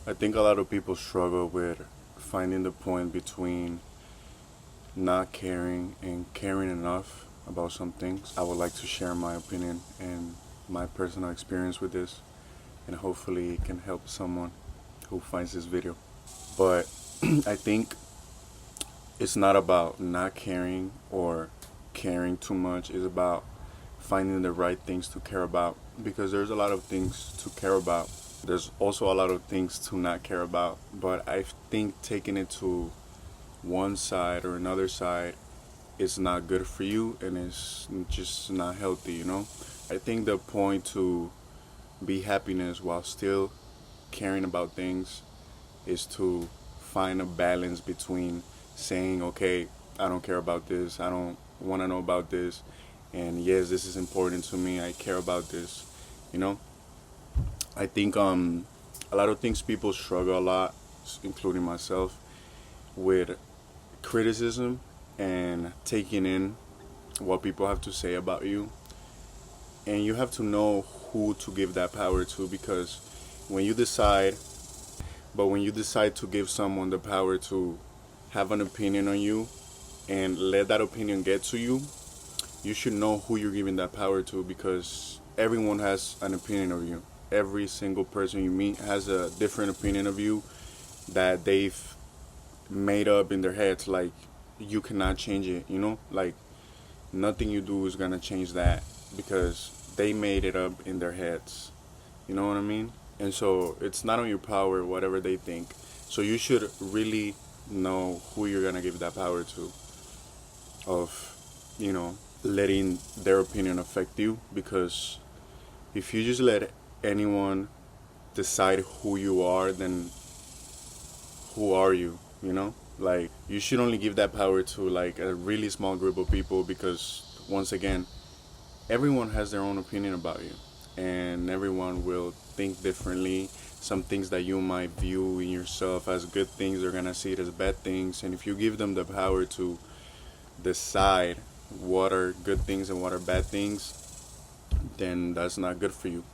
I think a lot of people struggle with finding the point between not caring and caring enough about some things. I would like to share my opinion and my personal experience with this, and hopefully it can help someone who finds this video. But I think it's not about not caring or caring too much. It's about finding the right things to care about, because there's a lot of things to care about. There's also a lot of things to not care about. But I think taking it to one side or another side is not good for you, and it's just not healthy. I think the point to be happiness while still caring about things is to find a balance between saying, okay, I don't care about this, I don't want to know about this, and yes, this is important to me, I care about this. You know, I think a lot of things people struggle a lot, including myself, with criticism and taking in what people have to say about you. And you have to know who to give that power to, because when you decide when you decide to give someone the power to have an opinion on you and let that opinion get to you, you should know who you're giving that power to, because everyone has an opinion of you. Every single person you meet has a different opinion of you that they've made up in their heads. Like, you cannot change it. Like, nothing you do is gonna change that, because they made it up in their heads. You know what I mean? And so it's not on your power, whatever they think. So you should really know who you're gonna give that power to, of, letting their opinion affect you. Because if you just let anyone decide who you are, then who are you? Like, you should only give that power to like a really small group of people, because once again, everyone has their own opinion about you, and everyone will think differently. Some things that you might view in yourself as good things, they're gonna see it as bad things. And if you give them the power to decide what are good things and what are bad things, then that's not good for you.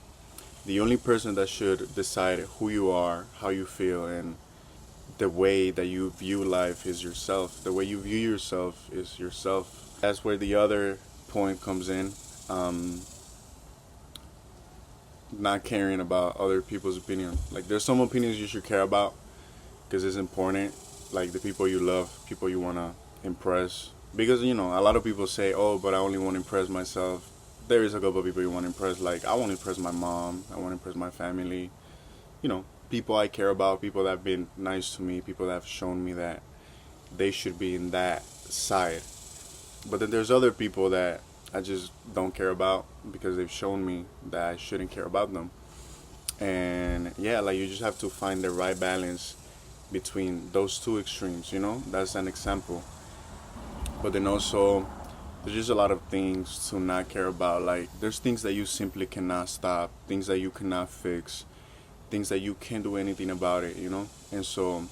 The only person that should decide who you are, how you feel, and the way that you view life is yourself. The way you view yourself is yourself. That's where the other point comes in. Not caring about other people's opinion. Like, there's some opinions you should care about because it's important. Like, the people you love, people you want to impress. Because, a lot of people say, oh, but I only want to impress myself. There is a couple of people you want to impress. Like, I want to impress my mom. I want to impress my family. People I care about, people that have been nice to me, people that have shown me that they should be in that side. But then there's other people that I just don't care about because they've shown me that I shouldn't care about them. And yeah, like, you just have to find the right balance between those two extremes. That's an example. But then also, there's just a lot of things to not care about. Like, there's things that you simply cannot stop, things that you cannot fix, things that you can't do anything about it. And so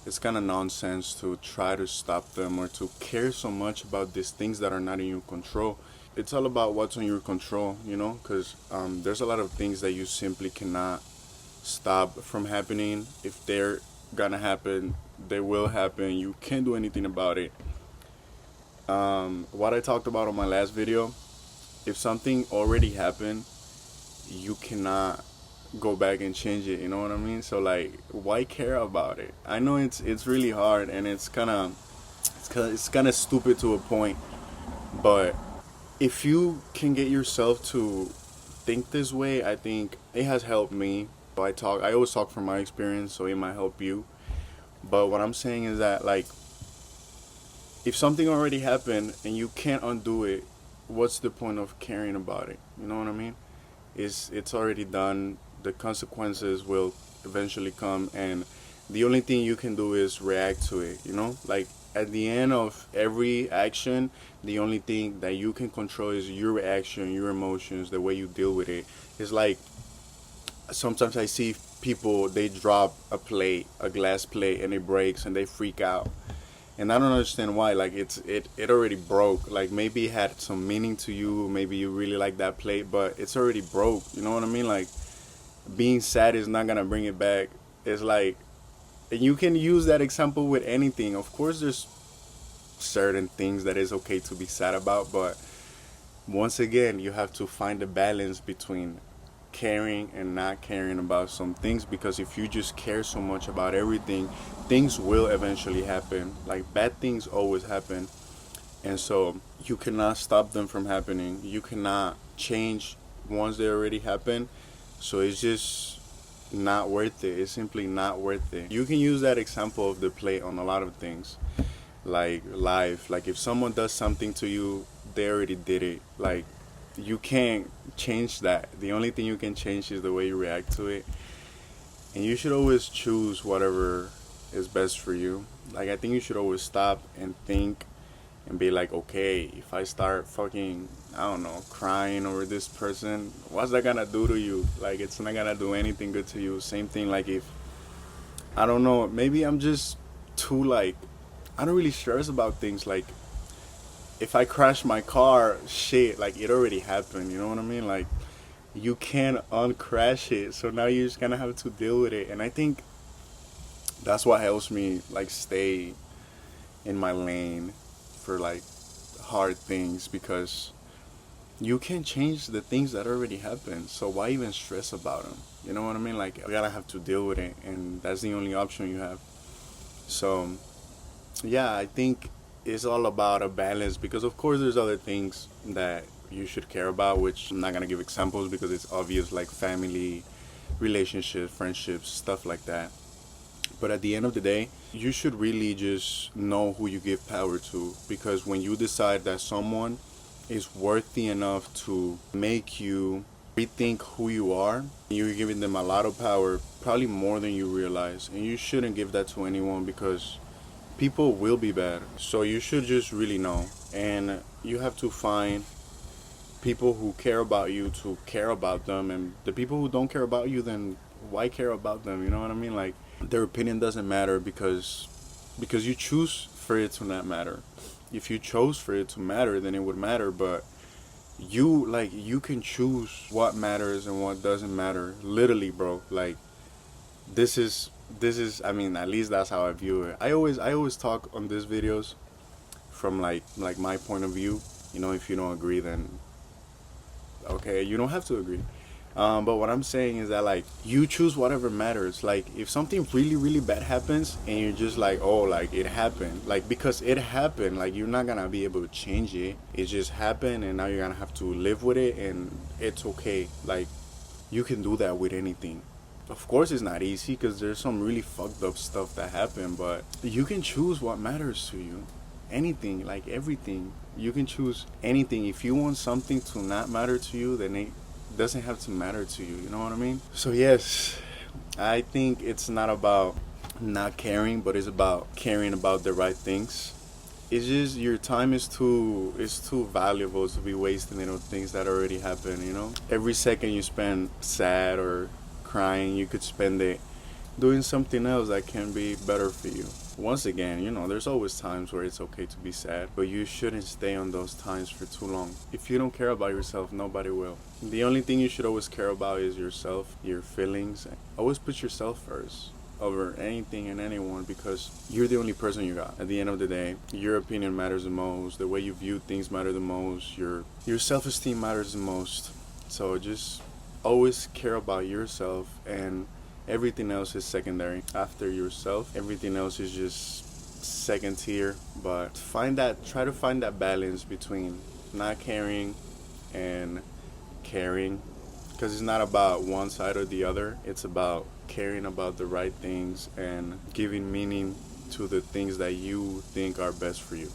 it's kind of nonsense to try to stop them or to care so much about these things that are not in your control. It's all about what's in your control, because there's a lot of things that you simply cannot stop from happening. If they're gonna happen, they will happen. You can't do anything about it. What I talked about on my last video, if something already happened, you cannot go back and change it. You know what I mean? So, like, why care about it? I know it's really hard, and it's kind of stupid to a point, but if you can get yourself to think this way, I think it has helped me. I always talk from my experience, so it might help you. But what I'm saying is that, like, if something already happened and you can't undo it, what's the point of caring about it? You know what I mean? It's already done. The consequences will eventually come, and the only thing you can do is react to it. Like, at the end of every action, the only thing that you can control is your reaction, your emotions, the way you deal with it. It's like, sometimes I see people, they drop a glass plate, and it breaks and they freak out. And I don't understand why. Like, it already broke. Like, maybe it had some meaning to you, maybe you really like that plate, but it's already broke. You know what I mean? Like, being sad is not gonna bring it back. It's like, and you can use that example with anything. Of course, there's certain things that is okay to be sad about, but once again, you have to find a balance between caring and not caring about some things, because if you just care so much about everything, things will eventually happen. Like, bad things always happen, and so you cannot stop them from happening. You cannot change once they already happen. So it's just not worth it. It's simply not worth it. You can use that example of the plate on a lot of things, like life. Like, if someone does something to you, they already did it. Like, you can't change that. The only thing you can change is the way you react to it. And you should always choose whatever is best for you. Like, I think you should always stop and think and be like, okay, if I start fucking, I don't know, crying over this person, what's that gonna do to you? Like, it's not gonna do anything good to you. Same thing, like, if, I don't know, maybe I'm just too, like, I don't really stress about things. Like, if I crash my car, shit, like, it already happened, you know what I mean? Like, you can't uncrash it, so now you're just gonna have to deal with it. And I think that's what helps me, like, stay in my lane for, like, hard things, because you can change the things that already happened, so why even stress about them? You know what I mean? Like, you gotta have to deal with it, and that's the only option you have. So yeah, I think it's all about a balance, because of course there's other things that you should care about, which I'm not gonna give examples because it's obvious, like family, relationships, friendships, stuff like that. But at the end of the day, you should really just know who you give power to, because when you decide that someone is worthy enough to make you rethink who you are, you're giving them a lot of power, probably more than you realize. And you shouldn't give that to anyone, because people will be bad. So you should just really know. And you have to find people who care about you to care about them. And the people who don't care about you, then why care about them? You know what I mean? Like, their opinion doesn't matter, because you choose for it to not matter. If you chose for it to matter, then it would matter. But you can choose what matters and what doesn't matter. Literally, bro. Like, this is I mean, at least that's how I view it. I always talk on these videos from like my point of view. You know, if you don't agree, then okay, you don't have to agree. But what I'm saying is that, like, you choose whatever matters. Like, if something really, really bad happens and you're just like, oh, like, it happened. Like, because it happened, like, you're not gonna be able to change it. It just happened, and now you're gonna have to live with it, and it's okay. Like, you can do that with anything. Of course, it's not easy, because there's some really fucked up stuff that happened, but you can choose what matters to you. Anything, like, everything. You can choose anything. If you want something to not matter to you, then it doesn't have to matter to you. You know what I mean? So yes, I think it's not about not caring, but it's about caring about the right things. It's just your time is too valuable to be wasting it on things that already happened. You know, every second you spend sad or crying, you could spend it doing something else that can be better for you. Once again, you know, there's always times where it's okay to be sad, but you shouldn't stay on those times for too long. If you don't care about yourself, nobody will. The only thing you should always care about is yourself, your feelings. Always put yourself first over anything and anyone, because you're the only person you got. At the end of the day, your opinion matters the most. The way you view things matter the most. Your self-esteem matters the most. So just always care about yourself, and everything else is secondary. After yourself, everything else is just second tier. But try to find that balance between not caring and caring, because it's not about one side or the other. It's about caring about the right things and giving meaning to the things that you think are best for you.